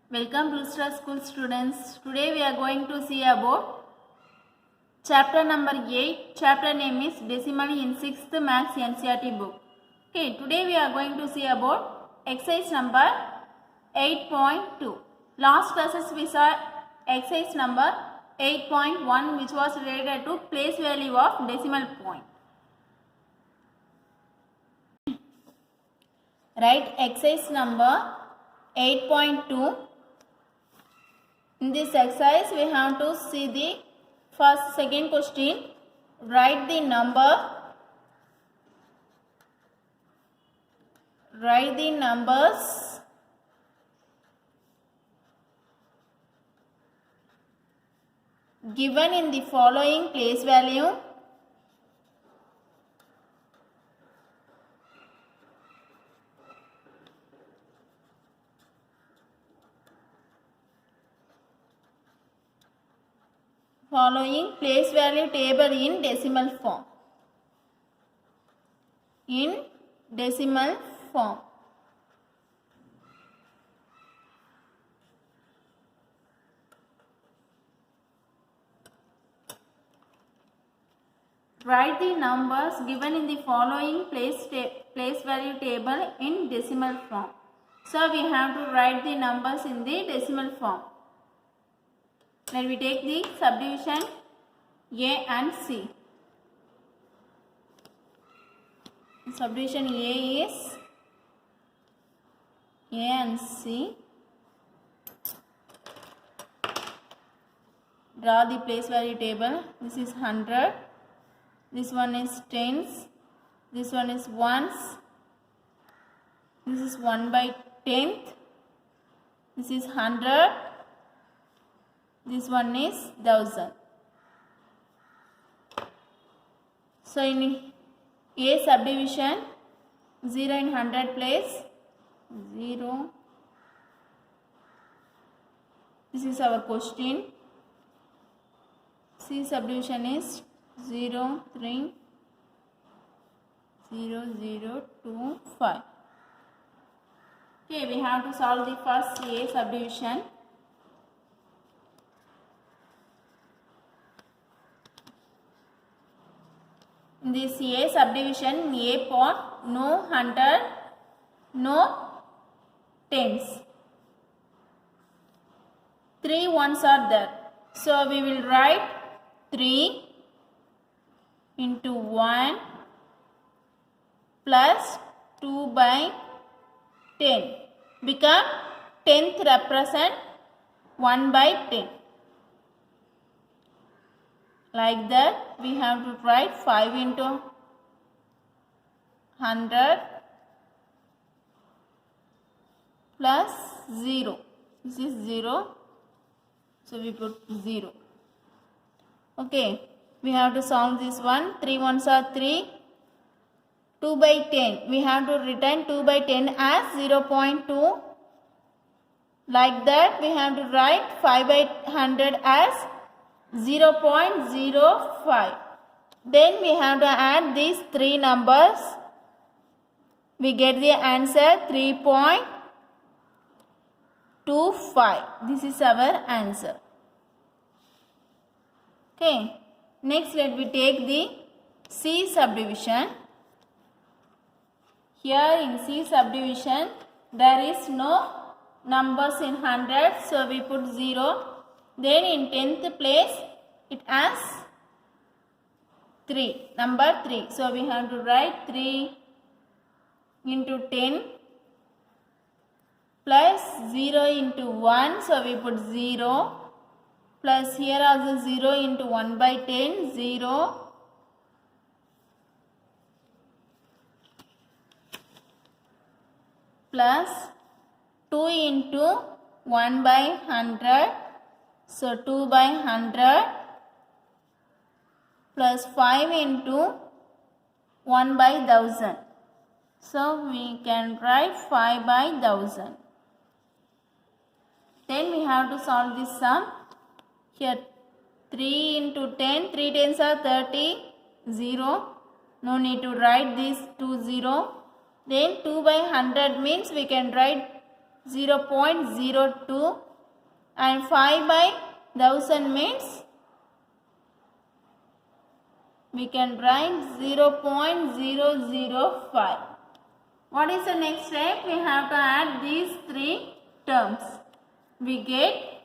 Welcome to Star School students. Today we are going to see about chapter number 8. Chapter name is Decimal in 6th Maths NCERT book. Okay, today we are going to see about exercise number 8.2. Last classes we saw exercise number 8.1 which was related to place value of decimal point. Write exercise number 8.2. In this exercise, we have to see the second question. Write the numbers given in the following place value. Following place value table in decimal form. In decimal form. Write the numbers given in the following place value table in decimal form. So we have to write the numbers in the decimal form. Let me take the subdivision A and C. Subdivision A is A and C. Draw the place value table. This is 100. This one is tens. This one is ones. This is 1 by 10th. This is 100. This one is 1000. So in A subdivision, 0 in 100 place, 0. This is our question. C subdivision is 0, 3, 0, 0, 2, 5. Okay, we have to solve the first A subdivision. In this A subdivision, A part, no 100, no tens. 3 ones are there. So we will write 3 into 1 plus 2 by 10. Become 10th represent 1 by 10. Like that, we have to write 5 into 100 plus 0. This is 0. So we put 0. Okay. We have to solve this one. 3 ones are 3. 2 by 10. We have to return 2 by 10 as 0.2. Like that, we have to write 5 by 100 as 0.05. Then we have to add these three numbers. We get the answer 3.25. This is our answer. Okay. Next, let me take the C subdivision. Here in C subdivision, there is no numbers in 100. So we put 0. Then in 10th place, it has 3, number 3. So we have to write 3 into 10 plus 0 into 1. So we put 0 plus here also 0 into 1 by 10, 0. Plus 2 into 1 by 100. So 2 by 100 plus 5 into 1 by 1000. So we can write 5 by 1000. Then we have to solve this sum. Here 3 into 10, 3 tens are 30, 0. No need to write this 2, 0. Then 2 by 100 means we can write 0.02, and 5 by 1000 means we can write 0.005. What is the next step? We have to add these three terms. We get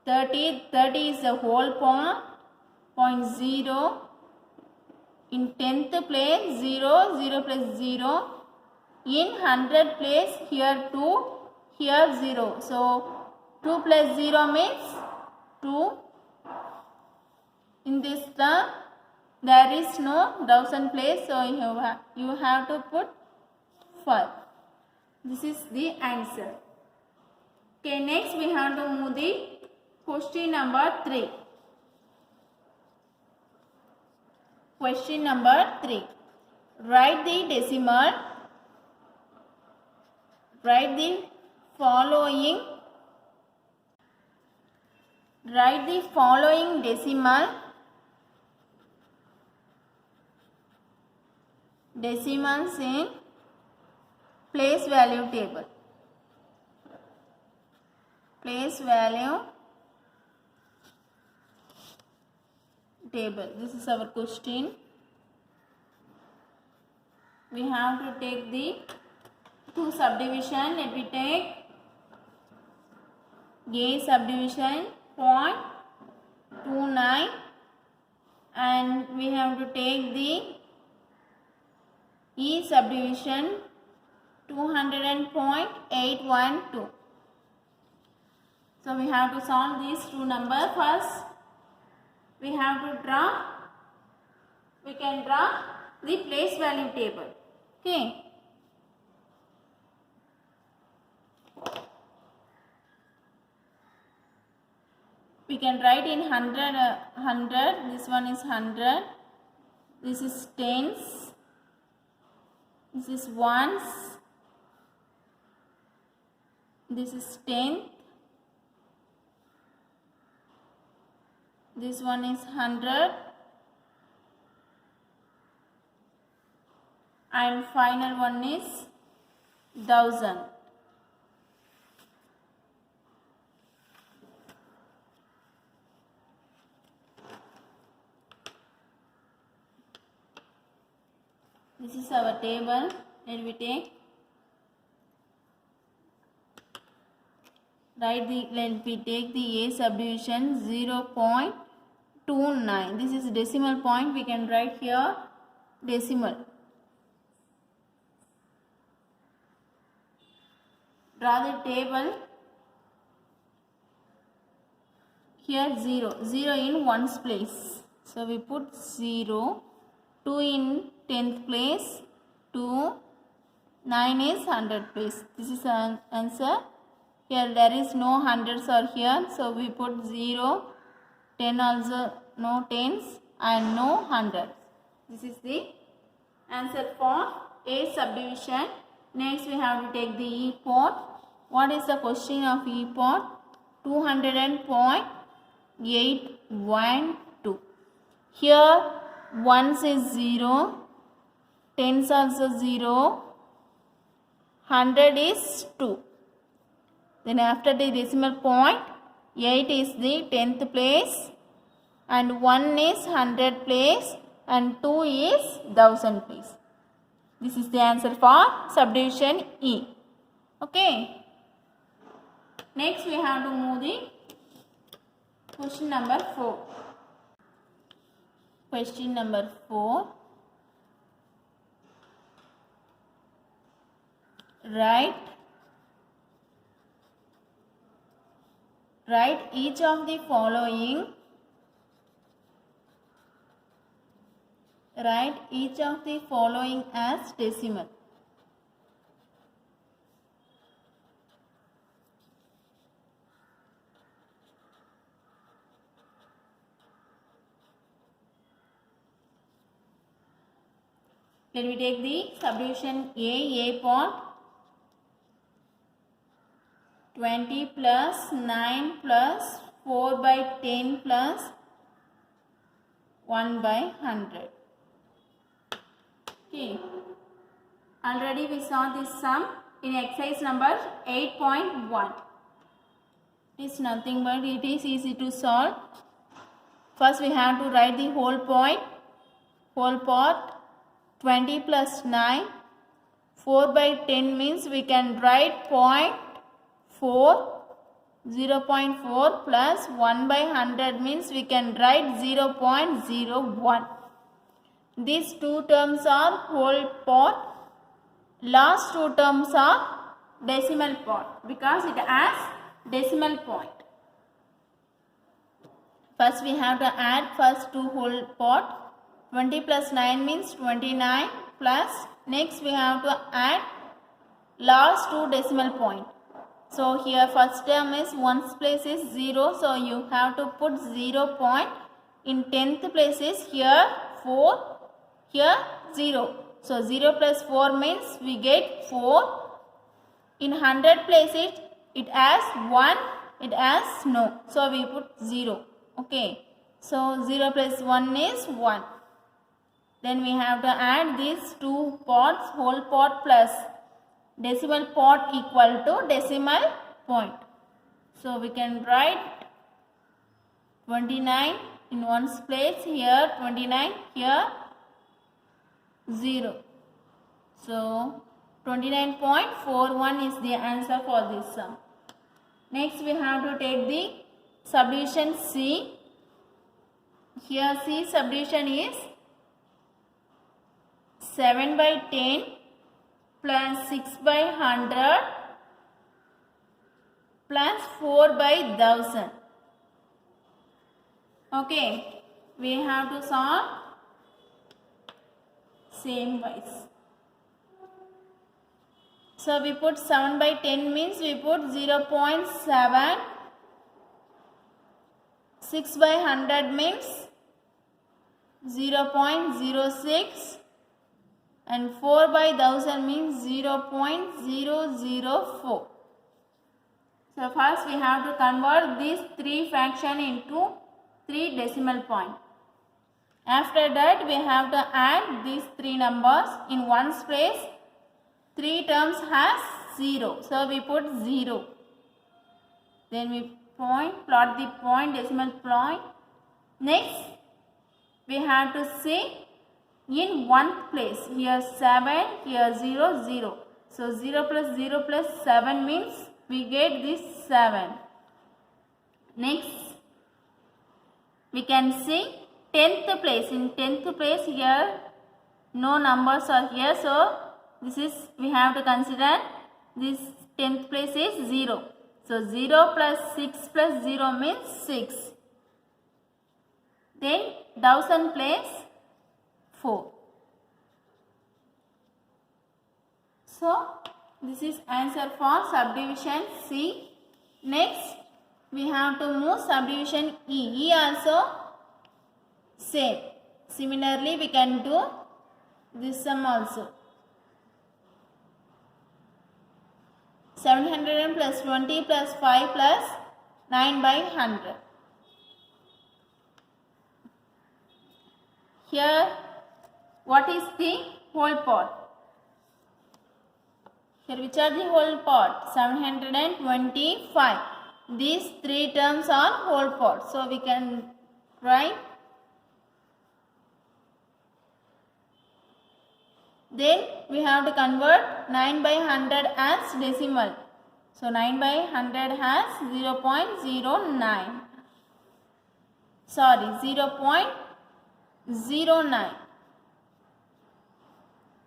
30 is the whole part, 0.0, in 10th place 0, 0 plus 0, in 100 place here 2, here 0. So 2 plus 0 means 2. In this term there is no 1000 place, so you have to put 5. This is the answer. Okay, next we have to move the question number 3. Question number 3. Write the decimal. Write the following decimals in place value table. Place value table. This is our question. We have to take the two subdivision. Let me take A subdivision 0.29, and we have to take the E subdivision 200.812. So we have to solve these two numbers. First we have to we can draw the place value table. Okay. We can write in 100, this one is 100, this is tens, this is ones, this is tenth, this one is 100, and final one is 1000. This is our table. Let me take. Let me take the A subdivision 0.29. This is decimal point. We can write here decimal. Draw the table. Here 0. 0 in ones place. So we put 0. 2 in 10th place, 2, 9 is 100 place. This is an answer. Here there is no hundreds are here, so we put 0, 10 also no tens, and no hundreds. This is the answer for A subdivision. Next we have to take the E port. What is the question of E port? 200.812. Here ones is 0, tens also 0, 100 is 2. Then after the decimal point, 8 is the 10th place, and 1 is 100 place, and 2 is 1000 place. This is the answer for subdivision E. Okay. Next we have to move the question number 4. Question number 4. Write each of the following. Write each of the following as decimal. Let me take the subdivision A part. 20 plus 9 plus 4 by 10 plus 1 by 100. Okay. Already we saw this sum. in exercise number 8.1. It is nothing but it is easy to solve. First we have to write the whole point. Whole part 20 plus 9. 4 by 10 means we can write 0.4. 0.4 plus 1 by 100 means we can write 0.01. These two terms are whole part. Last two terms are decimal part because it has decimal point. First we have to add first two whole part. 20 plus 9 means 29 plus next we have to add last two decimal point. So here first term is 1's place is 0, so you have to put 0 point. In 10th place is here 4, here 0. So 0 plus 4 means we get 4. In 100 place it has 1, it has no. So we put 0. Okay. So 0 plus 1 is 1. Then we have to add these two parts, whole part plus decimal part equal to decimal point. So we can write 29 in 1's place, here 29, here 0. So 29.41 is the answer for this sum. Next we have to take the subdivision C. Here C subdivision is 7 by 10 plus 6 by 100 plus 4 by 1000. Okay, we have to solve same wise. So we put 7 by 10 means we put 0.7. 6 by 100 means 0.06. And 4 by 1000 means 0.004. So first we have to convert these three fraction into 3 decimal point. After that we have to add these three numbers. In 1's place 3 terms has 0. So we put 0. Then we plot the point, decimal point. Next we have to see in 1th place, here 7, here 0, 0. So 0 plus 0 plus 7 means we get this 7. Next, we can see 10th place. In 10th place, here no numbers are here. So this is, we have to consider this 10th place is 0. So 0 plus 6 plus 0 means 6. Then 1000 place 4. So this is answer for subdivision C. Next we have to move subdivision E. E also same. Similarly we can do this sum also. 700 plus 20 plus 5 plus 9 by 100. Here what is the whole part? Here which are the whole part? 725. These three terms are whole part. So we can write. Then we have to convert 9 by 100 as decimal. So 9 by 100 has 0.09. Sorry, 0.09.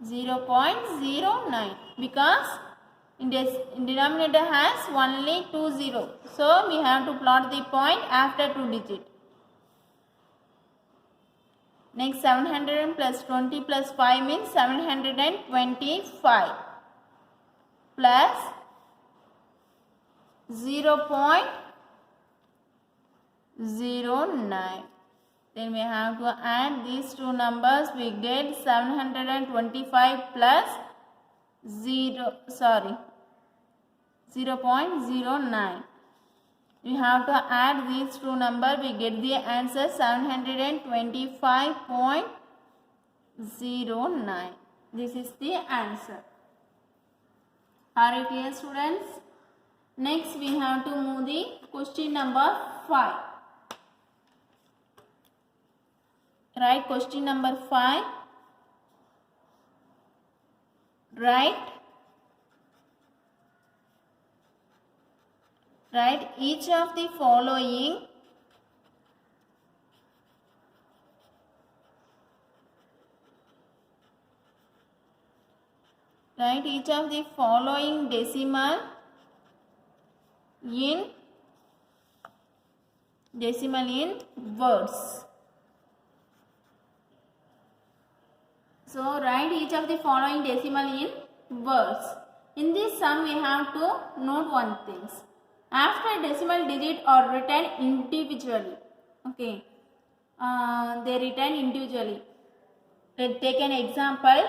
0.09 because in denominator has only 2 0. So we have to plot the point after 2 digit. Next 700 plus 20 plus 5 means 725 plus 0.09. Then we have to add these two numbers. We get 725 plus 0.09. We have to add these two numbers. We get the answer 725.09. This is the answer. Are you clear, students? Next we have to move the question number 5. Write question number 5. Write each of the following decimal in words. So write each of the following decimal in words. In this sum we have to note one thing. After decimal digit are written individually. Okay. They written individually. Let's take an example.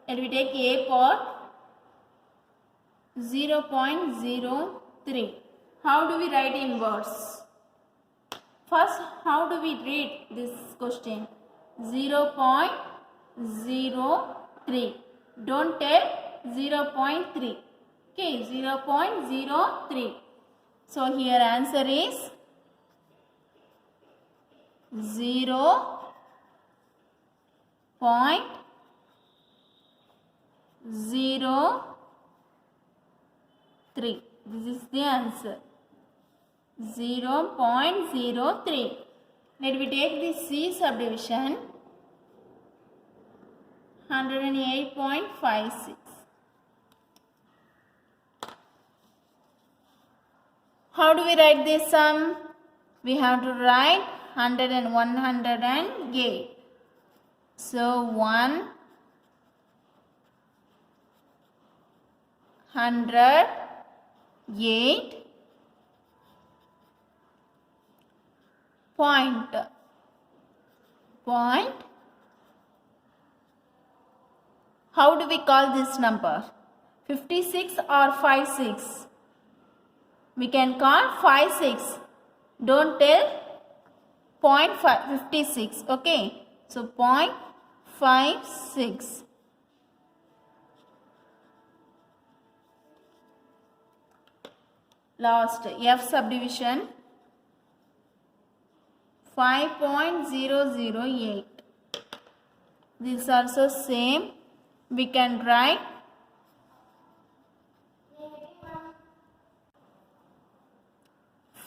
Let me take A for 0.03. How do we write in words? First, how do we read this question? 0.03. Don't tell 0.3. Okay, 0.03. So here answer is 0.03. This is the answer. 0.03. Let me take the C subdivision. 108.56. How do we write this sum? We have to write 100 and 108. So 108 point. How do we call this number? 56 or 56? We can call 56. Don't tell 0.56. Okay. So 0.56. Last F subdivision 5.008. This is also same. We can write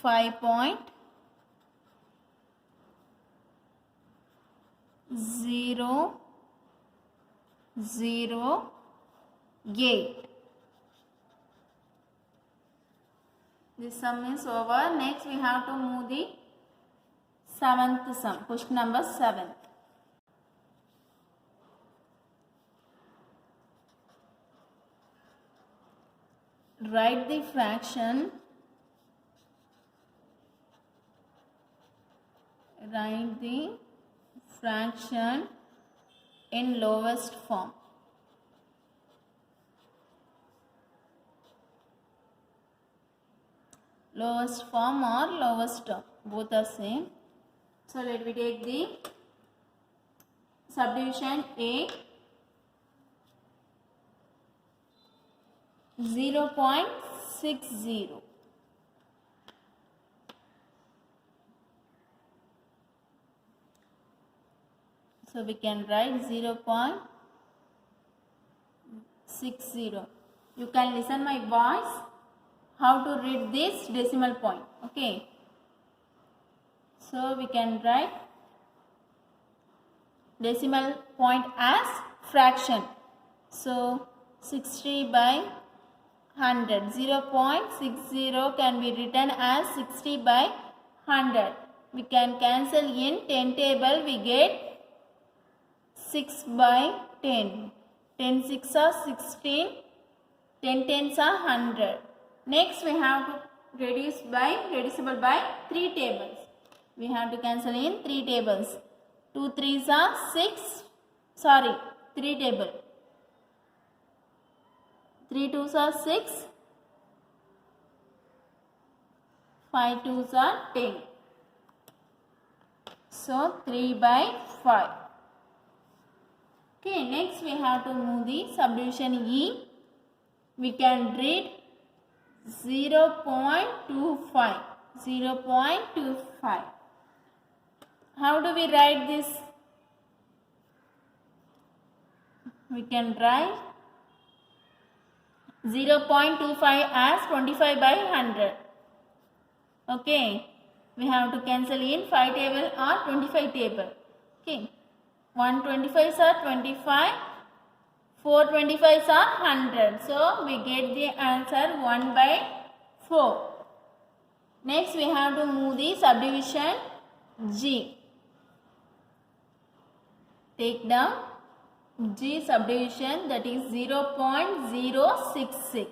5.008. This sum is over. Next we have to move the 7th sum. Question number 7. Write the fraction. Write the fraction in lowest form. Lowest form or lowest term, both are same. So let me take the subdivision A. 0.60. So we can write 0.60. You can listen my voice how to read this decimal point. Okay. So we can write decimal point as fraction. So 60 by 100. 0.60 can be written as 60 by 100. We can cancel in 10 table. We get 6 by 10. 10 6 are 16. 10 10s are 100. Next we have to reducible by 3 tables. We have to cancel in 3 tables. 2 3s are 6. 3 table. 3 2s are 6. 5 2s are 10. So 3 by 5. Okay, next we have to move the subdivision E. we can read 0.25. 0.25. How do we write this? We can write 0.25 as 25 by 100. Okay. We have to cancel in 5 table or 25 table. Okay. 125s are 25. 425s are 100. So, we get the answer 1 by 4. Next, we have to move the subdivision G. Take down G subdivision, that is 0.066.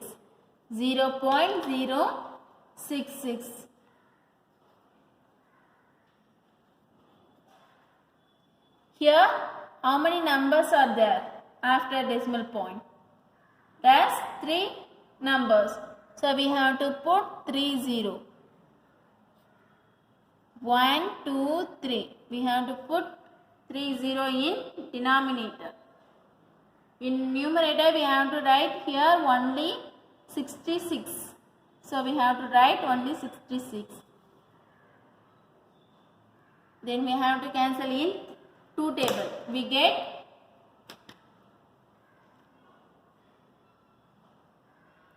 0.066. Here, how many numbers are there after decimal point? There's 3 numbers. So, we have to put 3 0. 1, 2, 3. We have to put 3 0 in denominator. In numerator, we have to write here only 66. So, we have to write only 66. Then we have to cancel in 2 table. We get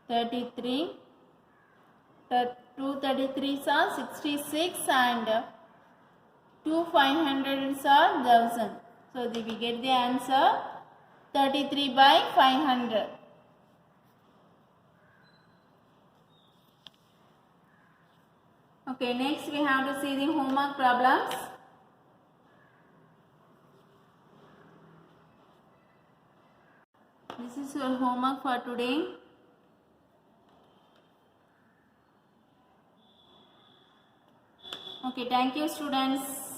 33. 2 33s are 66 and 2 500s are 1000. So, we get the answer 33 by 500. Okay, next we have to see the homework problems. This is your homework for today. Okay, thank you students.